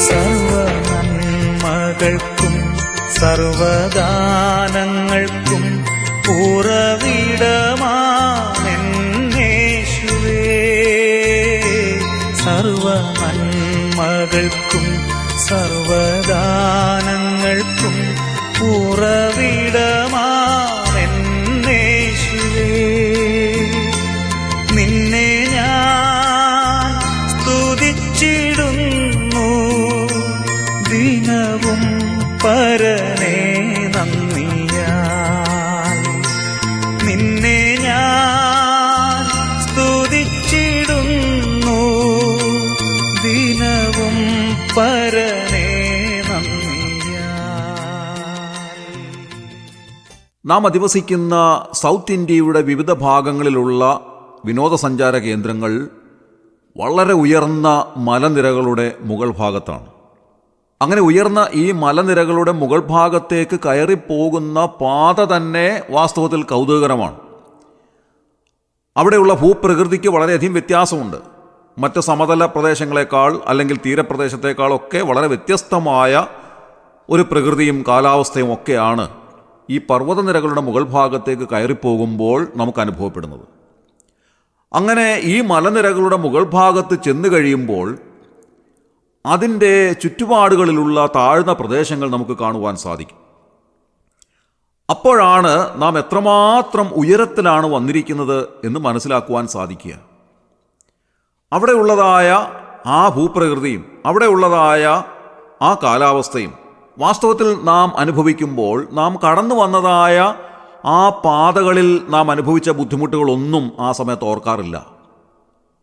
സർവനന്മകൾക്കും സർവദാനങ്ങൾക്കും ഉറവിടമാണെന്നേശുവേ. സർവനന്മകൾക്കും സർവദാനങ്ങൾക്കും ഉറവിടമാണെന്നേശുവേ. നിന്നെ ഞാൻ സ്തുതിച്ചിടുന്നു ദിനവും പരനേ നന്ദിയാൽ. നിന്നെ ഞാൻ സ്തുതിച്ചിടുന്നു ദിനവും പരനേ നന്ദിയാൽ. നാം അധിവസിക്കുന്ന സൗത്ത് ഇന്ത്യയുടെ വിവിധ ഭാഗങ്ങളിലുള്ള വിനോദസഞ്ചാര കേന്ദ്രങ്ങൾ വളരെ ഉയർന്ന മലനിരകളുടെ മുകൾ ഭാഗത്താണ്. അങ്ങനെ ഉയർന്ന ഈ മലനിരകളുടെ മുകൾ ഭാഗത്തേക്ക് കയറിപ്പോകുന്ന പാത തന്നെ വാസ്തവത്തിൽ കൗതുകകരമാണ്. അവിടെയുള്ള ഭൂപ്രകൃതിക്ക് വളരെയധികം വ്യത്യാസമുണ്ട്. മറ്റ് സമതല പ്രദേശങ്ങളെക്കാൾ അല്ലെങ്കിൽ തീരപ്രദേശത്തേക്കാളൊക്കെ വളരെ വ്യത്യസ്തമായ ഒരു പ്രകൃതിയും കാലാവസ്ഥയും ഒക്കെയാണ് ഈ പർവ്വതനിരകളുടെ മുകൾ ഭാഗത്തേക്ക് കയറിപ്പോകുമ്പോൾ നമുക്ക് അനുഭവപ്പെടുന്നത്. അങ്ങനെ ഈ മലനിരകളുടെ മുകൾ ഭാഗത്ത് ചെന്നു കഴിയുമ്പോൾ അതിൻ്റെ ചുറ്റുപാടുകളിലുള്ള താഴ്ന്ന പ്രദേശങ്ങൾ നമുക്ക് കാണുവാൻ സാധിക്കും. അപ്പോഴാണ് നാം എത്രമാത്രം ഉയരത്തിലാണ് വന്നിരിക്കുന്നത് എന്ന് മനസ്സിലാക്കുവാൻ സാധിക്കുക. അവിടെയുള്ളതായ ആ ഭൂപ്രകൃതിയും അവിടെയുള്ളതായ ആ കാലാവസ്ഥയും വാസ്തവത്തിൽ നാം അനുഭവിക്കുമ്പോൾ നാം കടന്നു വന്നതായ ആ പാതകളിൽ നാം അനുഭവിച്ച ബുദ്ധിമുട്ടുകളൊന്നും ആ സമയത്ത് ഓർക്കാറില്ല.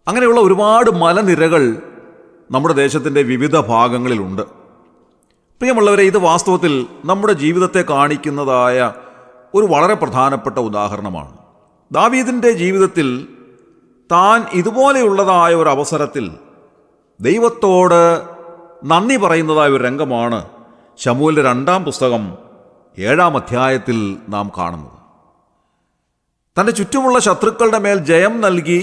അങ്ങനെയുള്ള ഒരുപാട് മലനിരകൾ നമ്മുടെ ദേശത്തിൻ്റെ വിവിധ ഭാഗങ്ങളിലുണ്ട്. പ്രിയമുള്ളവരെ, ഇത് വാസ്തവത്തിൽ നമ്മുടെ ജീവിതത്തെ കാണിക്കുന്നതായ ഒരു വളരെ പ്രധാനപ്പെട്ട ഉദാഹരണമാണ്. ദാവീദിൻ്റെ ജീവിതത്തിൽ താൻ ഇതുപോലെയുള്ളതായ ഒരു അവസരത്തിൽ ദൈവത്തോട് നന്ദി പറയുന്നതായ ഒരു രംഗമാണ് ശമൂവേലിൻ്റെ 2-ാം പുസ്തകം 7-ാം അധ്യായത്തിൽ നാം കാണുന്നത്. തൻ്റെ ചുറ്റുമുള്ള ശത്രുക്കളുടെ മേൽ ജയം നൽകി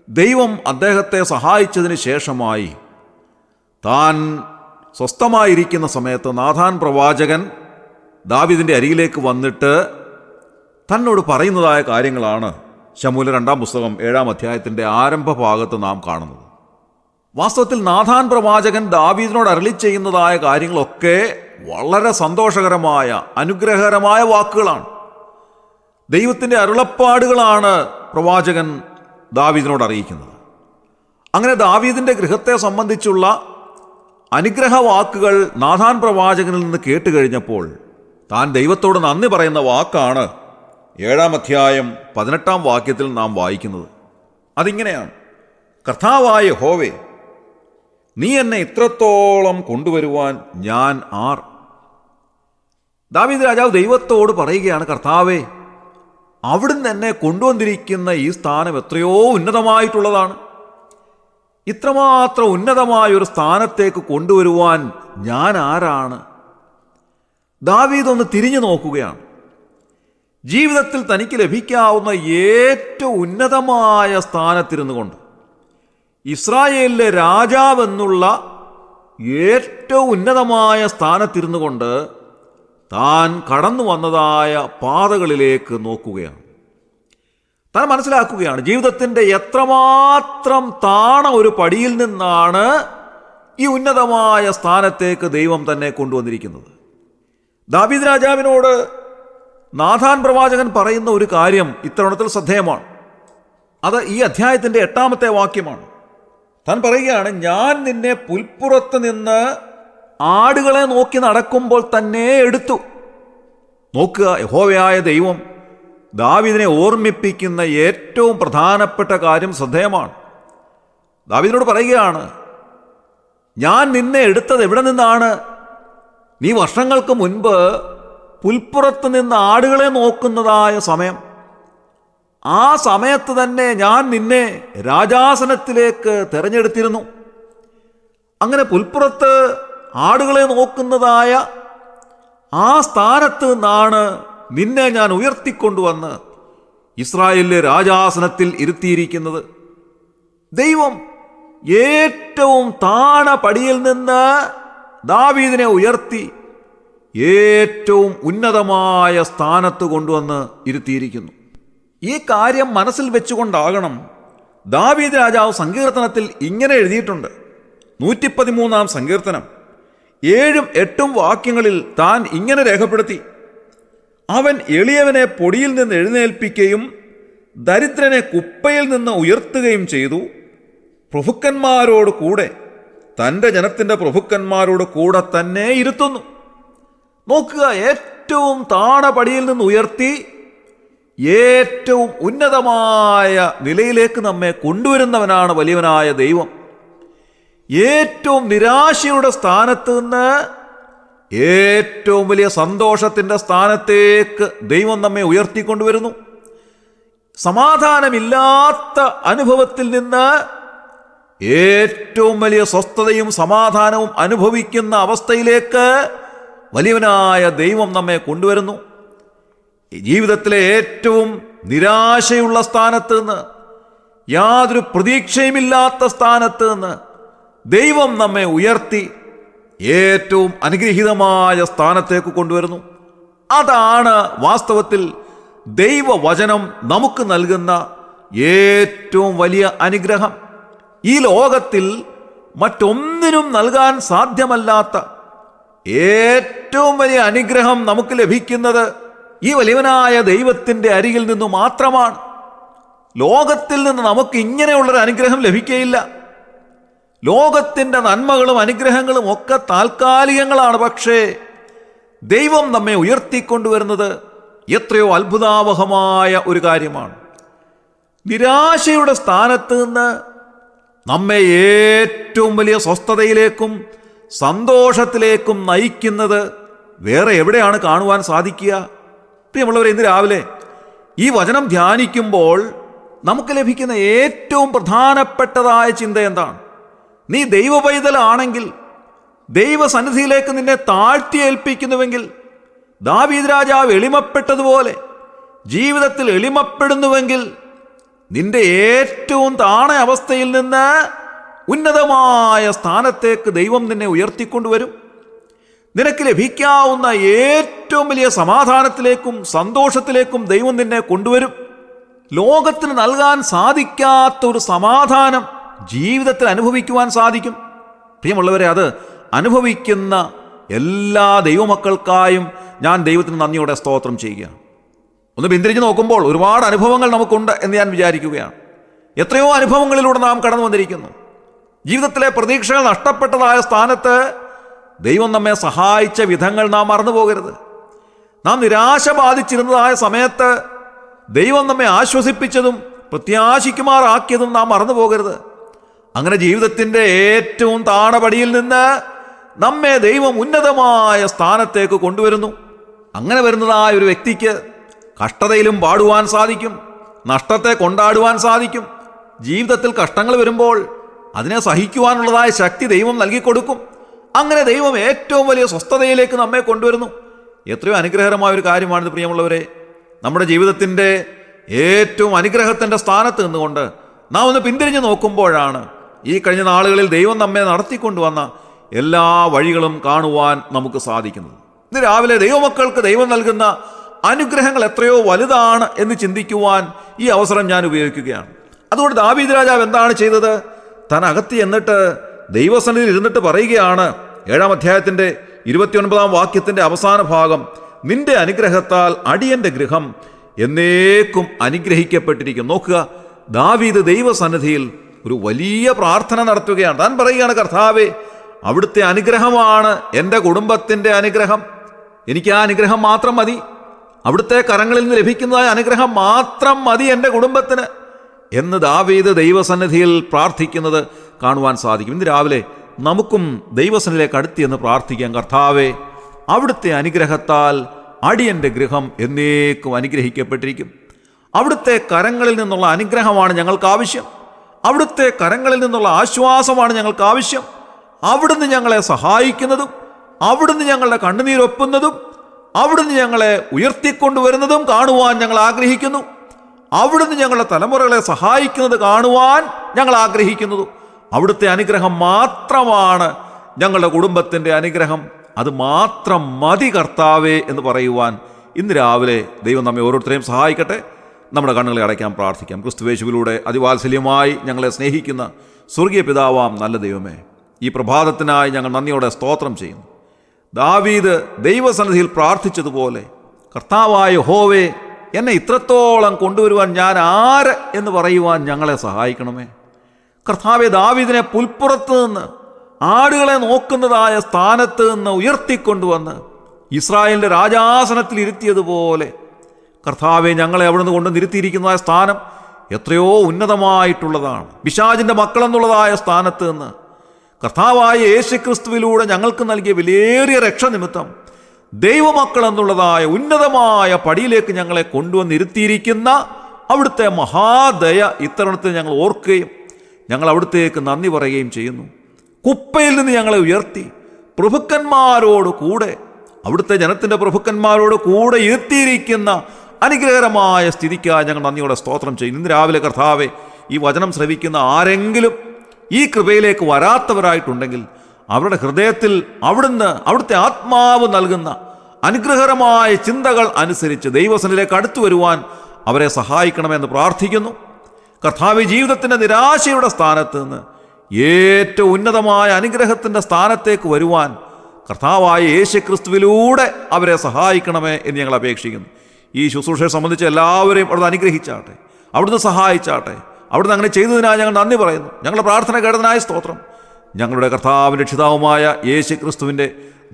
ദൈവം അദ്ദേഹത്തെ സഹായിച്ചതിന് ശേഷമായി താൻ സ്വസ്ഥമായിരിക്കുന്ന സമയത്ത് നാഥാൻ പ്രവാചകൻ ദാവീദിൻ്റെ അരികിലേക്ക് വന്നിട്ട് തന്നോട് പറയുന്നതായ കാര്യങ്ങളാണ് ശമൂവേൽ 2-ാം പുസ്തകം 7-ാം അധ്യായത്തിൻ്റെ ആരംഭ ഭാഗത്ത് നാം കാണുന്നത്. വാസ്തവത്തിൽ നാഥാൻ പ്രവാചകൻ ദാവീദിനോട് അരുളി ചെയ്യുന്നതായ കാര്യങ്ങളൊക്കെ വളരെ സന്തോഷകരമായ അനുഗ്രഹകരമായ വാക്കുകളാണ്. ദൈവത്തിൻ്റെ അരുളപ്പാടുകളാണ് പ്രവാചകൻ ദാവീദിനോട് അറിയിക്കുന്നത്. അങ്ങനെ ദാവീദിൻ്റെ ഗൃഹത്തെ സംബന്ധിച്ചുള്ള അനുഗ്രഹ വാക്കുകൾ നാഥാൻ പ്രവാചകനിൽ നിന്ന് കേട്ടുകഴിഞ്ഞപ്പോൾ താൻ ദൈവത്തോട് നന്ദി പറയുന്ന വാക്കാണ് 7-ാം അധ്യായം 18-ാം വാക്യത്തിൽ നാം വായിക്കുന്നത്. അതിങ്ങനെയാണ്: കർത്താവായ യഹോവേ, നീ എന്നെ ഇത്രത്തോളം കൊണ്ടുവരുവാൻ ഞാൻ ആർ? ദാവീദ് രാജാവ് ദൈവത്തോട് പറയുകയാണ്, കർത്താവേ, അവിടുന്ന് എന്നെ കൊണ്ടുവന്നിരിക്കുന്ന ഈ സ്ഥാനം എത്രയോ ഉന്നതമായിട്ടുള്ളതാണ്. ഇത്രമാത്രം ഉന്നതമായൊരു സ്ഥാനത്തേക്ക് കൊണ്ടുവരുവാൻ ഞാൻ ആരാണ്? ദാവീദ് ഒന്ന് തിരിഞ്ഞു നോക്കുകയാണ്. ജീവിതത്തിൽ തനിക്ക് ലഭിക്കാവുന്ന ഏറ്റവും ഉന്നതമായ സ്ഥാനത്തിരുന്നു കൊണ്ട്, ഇസ്രായേലിലെ രാജാവെന്നുള്ള ഏറ്റവും ഉന്നതമായ സ്ഥാനത്തിരുന്നു കൊണ്ട് താൻ കടന്നു വന്നതായ പാതകളിലേക്ക് നോക്കുകയാണ്. താൻ മനസ്സിലാക്കുകയാണ് ജീവിതത്തിൻ്റെ എത്രമാത്രം താണ ഒരു പടിയിൽ നിന്നാണ് ഈ ഉന്നതമായ സ്ഥാനത്തേക്ക് ദൈവം തന്നെ കൊണ്ടുവന്നിരിക്കുന്നത്. ദാവീദ് രാജാവിനോട് നാഥാൻ പ്രവാചകൻ പറയുന്ന ഒരു കാര്യം ഇത്തരുണത്തിൽ ശ്രദ്ധേയമാണ്. അത് ഈ അധ്യായത്തിൻ്റെ 8-ാമത്തെ വാക്യമാണ്. താൻ പറയുകയാണ്, ഞാൻ നിന്നെ പുൽപ്പുറത്ത് നിന്ന് ആടുകളെ നോക്കി നടക്കുമ്പോൾ തന്നെ എടുത്തു. നോക്കുക, യഹോവയായ ദൈവം ദാവീദിനെ ഓർമ്മിപ്പിക്കുന്ന ഏറ്റവും പ്രധാനപ്പെട്ട കാര്യം ശ്രദ്ധേയമാണ്. ദാവീദിനോട് പറയുകയാണ്, ഞാൻ നിന്നെ എടുത്തത് എവിടെ നിന്നാണ്? നീ വർഷങ്ങൾക്ക് മുൻപ് പുൽപ്പുറത്ത് നിന്ന് ആടുകളെ നോക്കുന്നതായ സമയം, ആ സമയത്ത് തന്നെ ഞാൻ നിന്നെ രാജാസനത്തിലേക്ക് തിരഞ്ഞെടുത്തിരുന്നു. അങ്ങനെ പുൽപ്പുറത്ത് ആടുകളെ നോക്കുന്നതായ ആ സ്ഥാനത്ത് നിന്നാണ് നിന്നെ ഞാൻ ഉയർത്തിക്കൊണ്ടുവന്ന് ഇസ്രായേലിലെ രാജാസനത്തിൽ ഇരുത്തിയിരിക്കുന്നത്. ദൈവം ഏറ്റവും താണ പടിയിൽ നിന്ന് ദാവീദിനെ ഉയർത്തി ഏറ്റവും ഉന്നതമായ സ്ഥാനത്ത് കൊണ്ടുവന്ന് ഇരുത്തിയിരിക്കുന്നു. ഈ കാര്യം മനസ്സിൽ വെച്ചുകൊണ്ടാകണം ദാവീദ് രാജാവ് സങ്കീർത്തനത്തിൽ ഇങ്ങനെ എഴുതിയിട്ടുണ്ട്. 113 സങ്കീർത്തനം 7-8 വാക്യങ്ങളിൽ താൻ ഇങ്ങനെ രേഖപ്പെടുത്തി: അവൻ എളിയവനെ പൊടിയിൽ നിന്ന് എഴുന്നേൽപ്പിക്കുകയും ദരിദ്രനെ കുപ്പയിൽ നിന്ന് ഉയർത്തുകയും ചെയ്തു. പ്രഭുക്കന്മാരോട് കൂടെ, തൻ്റെ ജനത്തിൻ്റെ പ്രഭുക്കന്മാരോട് കൂടെ തന്നെ ഇരുത്തുന്നു. നോക്കുക, ഏറ്റവും താണപടിയിൽ നിന്ന് ഉയർത്തി ഏറ്റവും ഉന്നതമായ നിലയിലേക്ക് നമ്മെ കൊണ്ടുവരുന്നവനാണ് വലിയവനായ ദൈവം. ഏറ്റവും നിരാശയുടെ സ്ഥാനത്ത് നിന്ന് ഏറ്റവും വലിയ സന്തോഷത്തിൻ്റെ സ്ഥാനത്തേക്ക് ദൈവം നമ്മെ ഉയർത്തിക്കൊണ്ടുവരുന്നു. സമാധാനമില്ലാത്ത അനുഭവത്തിൽ നിന്ന് ഏറ്റവും വലിയ സ്വസ്ഥതയും സമാധാനവും അനുഭവിക്കുന്ന അവസ്ഥയിലേക്ക് വലിയവനായ ദൈവം നമ്മെ കൊണ്ടുവരുന്നു. ജീവിതത്തിലെ ഏറ്റവും നിരാശയുള്ള സ്ഥാനത്ത് നിന്ന്, യാതൊരു പ്രതീക്ഷയുമില്ലാത്ത സ്ഥാനത്ത് നിന്ന് ദൈവം നമ്മെ ഉയർത്തി ഏറ്റവും അനുഗ്രഹീതമായ സ്ഥാനത്തേക്ക് കൊണ്ടുവരുന്നു. അതാണ് വാസ്തവത്തിൽ ദൈവവചനം നമുക്ക് നൽകുന്ന ഏറ്റവും വലിയ അനുഗ്രഹം. ഈ ലോകത്തിൽ മറ്റൊന്നിനും നൽകാൻ സാധ്യമല്ലാത്ത ഏറ്റവും വലിയ അനുഗ്രഹം നമുക്ക് ലഭിക്കുന്നത് ഈ വലിയവനായ ദൈവത്തിൻ്റെ അരികിൽ നിന്നു മാത്രമാണ്. ലോകത്തിൽ നിന്ന് നമുക്ക് ഇങ്ങനെയുള്ളൊരു അനുഗ്രഹം ലഭിക്കുകയില്ല. ലോകത്തിൻ്റെ നന്മകളും അനുഗ്രഹങ്ങളും ഒക്കെ താൽക്കാലികങ്ങളാണ്. പക്ഷേ ദൈവം നമ്മെ ഉയർത്തിക്കൊണ്ടുവരുന്നത് എത്രയോ അത്ഭുതാവഹമായ ഒരു കാര്യമാണ്. നിരാശയുടെ സ്ഥാനത്ത് നിന്ന് നമ്മെ ഏറ്റവും വലിയ സ്വസ്ഥതയിലേക്കും സന്തോഷത്തിലേക്കും നയിക്കുന്നത് വേറെ എവിടെയാണ് കാണുവാൻ സാധിക്കുക? പ്രിയമുള്ളവരെ, ഇന്ന് രാവിലെ ഈ വചനം ധ്യാനിക്കുമ്പോൾ നമുക്ക് ലഭിക്കുന്ന ഏറ്റവും പ്രധാനപ്പെട്ടതായ ചിന്ത എന്താണ്? നീ ദൈവ പൈതലാണെങ്കിൽ, ദൈവസന്നിധിയിലേക്ക് നിന്നെ താഴ്ത്തി ഏൽപ്പിക്കുന്നുവെങ്കിൽ, ദാവീദ് രാജാവ് എളിമപ്പെട്ടതുപോലെ ജീവിതത്തിൽ എളിമപ്പെടുന്നുവെങ്കിൽ, നിന്റെ ഏറ്റവും താണ അവസ്ഥയിൽ നിന്ന് ഉന്നതമായ സ്ഥാനത്തേക്ക് ദൈവം നിന്നെ ഉയർത്തിക്കൊണ്ടുവരും. നിനക്ക് ലഭിക്കാവുന്ന ഏറ്റവും വലിയ സമാധാനത്തിലേക്കും സന്തോഷത്തിലേക്കും ദൈവം നിന്നെ കൊണ്ടുവരും. ലോകത്തിന് നൽകാൻ സാധിക്കാത്തൊരു സമാധാനം ജീവിതത്തിൽ അനുഭവിക്കുവാൻ സാധിക്കും. പ്രിയമുള്ളവരെ, അത് അനുഭവിക്കുന്ന എല്ലാ ദൈവമക്കൾക്കായും ഞാൻ ദൈവത്തിന് നന്ദിയോടെ സ്തോത്രം ചെയ്യുകയാണ്. ഒന്ന് പിന്തിരിഞ്ഞ് നോക്കുമ്പോൾ ഒരുപാട് അനുഭവങ്ങൾ നമുക്കുണ്ട് എന്ന് ഞാൻ വിചാരിക്കുകയാണ്. എത്രയോ അനുഭവങ്ങളിലൂടെ നാം കടന്നു വന്നിരിക്കുന്നു. ജീവിതത്തിലെ പ്രതീക്ഷകൾ നഷ്ടപ്പെട്ടതായ സ്ഥാനത്ത് ദൈവം നമ്മെ സഹായിച്ച വിധങ്ങൾ നാം മറന്നു പോകരുത്. നാം നിരാശ ബാധിച്ചിരുന്നതായ സമയത്ത് ദൈവം നമ്മെ ആശ്വസിപ്പിച്ചതും പ്രത്യാശിക്കുമാറാക്കിയതും നാം മറന്നു പോകരുത്. അങ്ങനെ ജീവിതത്തിൻ്റെ ഏറ്റവും താണപടിയിൽ നിന്ന് നമ്മെ ദൈവം ഉന്നതമായ സ്ഥാനത്തേക്ക് കൊണ്ടുവരുന്നു. അങ്ങനെ വരുന്നതായ ഒരു വ്യക്തിക്ക് കഷ്ടതയിലും പാടുവാൻ സാധിക്കും, നഷ്ടത്തെ കൊണ്ടാടുവാൻ സാധിക്കും. ജീവിതത്തിൽ കഷ്ടങ്ങൾ വരുമ്പോൾ അതിനെ സഹിക്കുവാനുള്ളതായ ശക്തി ദൈവം നൽകിക്കൊടുക്കും. അങ്ങനെ ദൈവം ഏറ്റവും വലിയ സ്വസ്ഥതയിലേക്ക് നമ്മെ കൊണ്ടുവരുന്നു. എത്രയോ അനുഗ്രഹകരമായ ഒരു കാര്യമാണിത് പ്രിയമുള്ളവരെ. നമ്മുടെ ജീവിതത്തിൻ്റെ ഏറ്റവും അനുഗ്രഹത്തിൻ്റെ സ്ഥാനത്ത് നിന്നുകൊണ്ട് നാം ഒന്ന് പിന്തിരിഞ്ഞ് നോക്കുമ്പോഴാണ് ഈ കഴിഞ്ഞ നാളുകളിൽ ദൈവം നമ്മെ നടത്തിക്കൊണ്ടുവന്ന എല്ലാ വഴികളും കാണുവാൻ നമുക്ക് സാധിക്കുന്നത്. ഇന്ന് രാവിലെ ദൈവമക്കൾക്ക് ദൈവം നൽകുന്ന അനുഗ്രഹങ്ങൾ എത്രയോ വലുതാണ് എന്ന് ചിന്തിക്കുവാൻ ഈ അവസരം ഞാൻ ഉപയോഗിക്കുകയാണ്. അതുകൊണ്ട് ദാവീദ് രാജാവ് എന്താണ് ചെയ്തത്? താൻ അകത്ത് എന്നിട്ട് ദൈവസന്നിധിയിൽ ഇരുന്നിട്ട് പറയുകയാണ്, 7-ാം അധ്യായത്തിൻ്റെ 29-ാം വാക്യത്തിൻ്റെ അവസാന ഭാഗം: നിന്റെ അനുഗ്രഹത്താൽ അടിയന്റെ ഗൃഹം എന്നേക്കും അനുഗ്രഹിക്കപ്പെട്ടിരിക്കും. നോക്കുക, ദാവീദ് ദൈവസന്നിധിയിൽ ഒരു വലിയ പ്രാർത്ഥന നടത്തുകയാണ്. താൻ പറയുകയാണ്, കർത്താവേ, അവിടുത്തെ അനുഗ്രഹമാണ് എൻ്റെ കുടുംബത്തിൻ്റെ അനുഗ്രഹം. എനിക്ക് ആ അനുഗ്രഹം മാത്രം മതി. അവിടുത്തെ കരങ്ങളിൽ നിന്ന് ലഭിക്കുന്നതായ അനുഗ്രഹം മാത്രം മതി എൻ്റെ കുടുംബത്തിന് എന്ന് ദാവീദ് ദൈവസന്നിധിയിൽ പ്രാർത്ഥിക്കുന്നത് കാണുവാൻ സാധിക്കും. ഇന്ന് രാവിലെ നമുക്കും ദൈവസന്നിധിയിലേക്ക് അടുത്തിയെന്ന് പ്രാർത്ഥിക്കാം. കർത്താവേ, അവിടുത്തെ അനുഗ്രഹത്താൽ അടിയൻ്റെ ഗൃഹം എന്നേക്കും അനുഗ്രഹിക്കപ്പെട്ടിരിക്കും. അവിടുത്തെ കരങ്ങളിൽ നിന്നുള്ള അനുഗ്രഹമാണ് ഞങ്ങൾക്ക് ആവശ്യം. അവിടുത്തെ കരങ്ങളിൽ നിന്നുള്ള ആശ്വാസമാണ് ഞങ്ങൾക്ക് ആവശ്യം. അവിടുന്ന് ഞങ്ങളെ സഹായിക്കുന്നതും അവിടുന്ന് ഞങ്ങളുടെ കണ്ണുനീരൊപ്പുന്നതും അവിടുന്ന് ഞങ്ങളെ ഉയർത്തിക്കൊണ്ടുവരുന്നതും കാണുവാൻ ഞങ്ങൾ ആഗ്രഹിക്കുന്നു. അവിടുന്ന് ഞങ്ങളുടെ തലമുറകളെ സഹായിക്കുന്നത് കാണുവാൻ ഞങ്ങൾ ആഗ്രഹിക്കുന്നതും. അവിടുത്തെ അനുഗ്രഹം മാത്രമാണ് ഞങ്ങളുടെ കുടുംബത്തിൻ്റെ അനുഗ്രഹം അത് മാത്രം മതി കർത്താവേ എന്ന് പറയുവാൻ ഇന്ന് രാവിലെ ദൈവം നമ്മെ ഓരോരുത്തരെയും സഹായിക്കട്ടെ. നമ്മുടെ കണ്ണുകളെ അടയ്ക്കാൻ പ്രാർത്ഥിക്കാം. ക്രിസ്തുവേശുവിലൂടെ അതിവാത്സല്യമായി ഞങ്ങളെ സ്നേഹിക്കുന്ന സ്വർഗീയ പിതാവാം നല്ല ദൈവമേ, ഈ പ്രഭാതത്തിനായി ഞങ്ങൾ നന്ദിയോടെ സ്തോത്രം ചെയ്യുന്നു. ദാവീദ് ദൈവസന്നിധിയിൽ പ്രാർത്ഥിച്ചതുപോലെ കർത്താവായ യഹോവേ, എന്നെ ഇത്രത്തോളം കൊണ്ടുവരുവാൻ ഞാൻ ആര് എന്ന് പറയുവാൻ ഞങ്ങളെ സഹായിക്കണമേ. കർത്താവെ, ദാവീദിനെ പുൽപ്പുറത്ത് നിന്ന് ആടുകളെ നോക്കുന്നതായ സ്ഥാനത്ത് നിന്ന് ഉയർത്തിക്കൊണ്ടുവന്ന് ഇസ്രായേലിൻ്റെ രാജാസനത്തിൽ ഇരുത്തിയതുപോലെ കർത്താവെ, ഞങ്ങളെ അവിടുന്ന് കൊണ്ട് നിർത്തിയിരിക്കുന്നതായ സ്ഥാനം എത്രയോ ഉന്നതമായിട്ടുള്ളതാണ്. പിശാചിൻ്റെ മക്കളെന്നുള്ളതായ സ്ഥാനത്ത് നിന്ന് കർത്താവായ യേശുക്രിസ്തുവിലൂടെ ഞങ്ങൾക്ക് നൽകിയ വിലയേറിയ രക്ഷ നിമിത്തം ദൈവമക്കൾ എന്നുള്ളതായ ഉന്നതമായ പടിയിലേക്ക് ഞങ്ങളെ കൊണ്ടുവന്നിരുത്തിയിരിക്കുന്ന അവിടുത്തെ മഹാദയ ഇത്തരണത്തിൽ ഞങ്ങൾ ഓർക്കുകയും ഞങ്ങൾ അവിടുത്തേക്ക് നന്ദി പറയുകയും ചെയ്യുന്നു. കുപ്പയിൽ നിന്ന് ഞങ്ങളെ ഉയർത്തി പ്രഭുക്കന്മാരോട് കൂടെ, അവിടുത്തെ ജനത്തിൻ്റെ പ്രഭുക്കന്മാരോട് കൂടെ ഇരുത്തിയിരിക്കുന്ന അനുഗ്രഹകരമായ സ്ഥിതിക്കായി ഞങ്ങൾ നന്ദിയോടെ സ്തോത്രം ചെയ്യും. ഇന്ന് രാവിലെ കർത്താവെ, ഈ വചനം ശ്രവിക്കുന്ന ആരെങ്കിലും ഈ കൃപയിലേക്ക് വരാത്തവരായിട്ടുണ്ടെങ്കിൽ അവരുടെ ഹൃദയത്തിൽ അവിടുത്തെ ആത്മാവ് നൽകുന്ന അനുഗ്രഹകരമായ ചിന്തകൾ അനുസരിച്ച് ദൈവസന്നിധിയിലേക്ക് അടുത്തു വരുവാൻ അവരെ സഹായിക്കണമെന്ന് പ്രാർത്ഥിക്കുന്നു. കർത്താവ്, ജീവിതത്തിൻ്റെ നിരാശയുടെ സ്ഥാനത്ത് നിന്ന് ഏറ്റവും ഉന്നതമായ അനുഗ്രഹത്തിൻ്റെ സ്ഥാനത്തേക്ക് വരുവാൻ കർത്താവായ യേശുക്രിസ്തുവിലൂടെ അവരെ സഹായിക്കണമേ എന്ന് ഞങ്ങൾ അപേക്ഷിക്കുന്നു. ഈ ശുശ്രൂഷയെ സംബന്ധിച്ച് എല്ലാവരെയും അവിടുന്ന് അനുഗ്രഹിച്ചാട്ടെ, അവിടുന്ന് സഹായിച്ചാട്ടെ. അവിടുന്ന് അങ്ങനെ ചെയ്തതിനായി ഞങ്ങൾ നന്ദി പറയുന്നു. ഞങ്ങളുടെ പ്രാർത്ഥന കേട്ടതിനായ സ്തോത്രം. ഞങ്ങളുടെ കർത്താവിൻ്റെ രക്ഷിതാവുമായ യേശുക്രിസ്തുവിൻ്റെ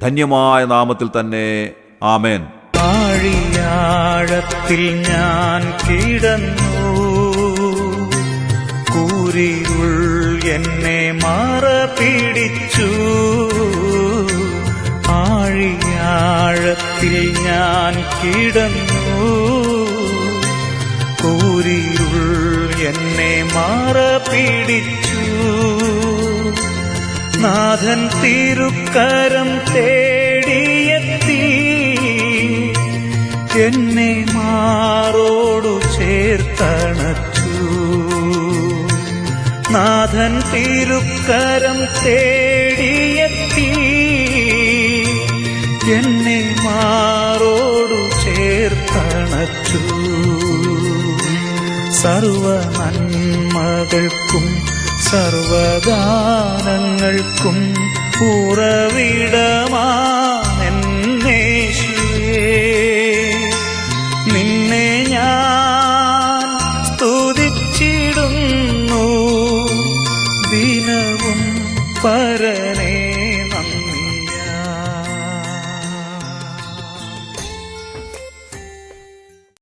ധന്യമായ നാമത്തിൽ തന്നെ ആമേൻ. ആഴിയാഴത്തിൽ ഞാൻ കിടന്നു, കൂരിരുൾ എന്നെ മറപിടിച്ചു. ആഴിയാഴത്തിൽ ഞാൻ കിടന്നു, കൂരിരുൾ എന്നെ മറപിടിച്ചു. നാഥൻ തിരുക്കരം തേടിയെത്തി, എന്നെ മാറോടു ചേർത്തണച്ചു. നാഥൻ തിരുക്കരം തേടിയെത്തി, എന്നെ മാറോടു ചേർത്തണച്ചു. സർവ നന്മകൾക്കും സർവദാനങ്ങൾക്കും ഉറവിടമാ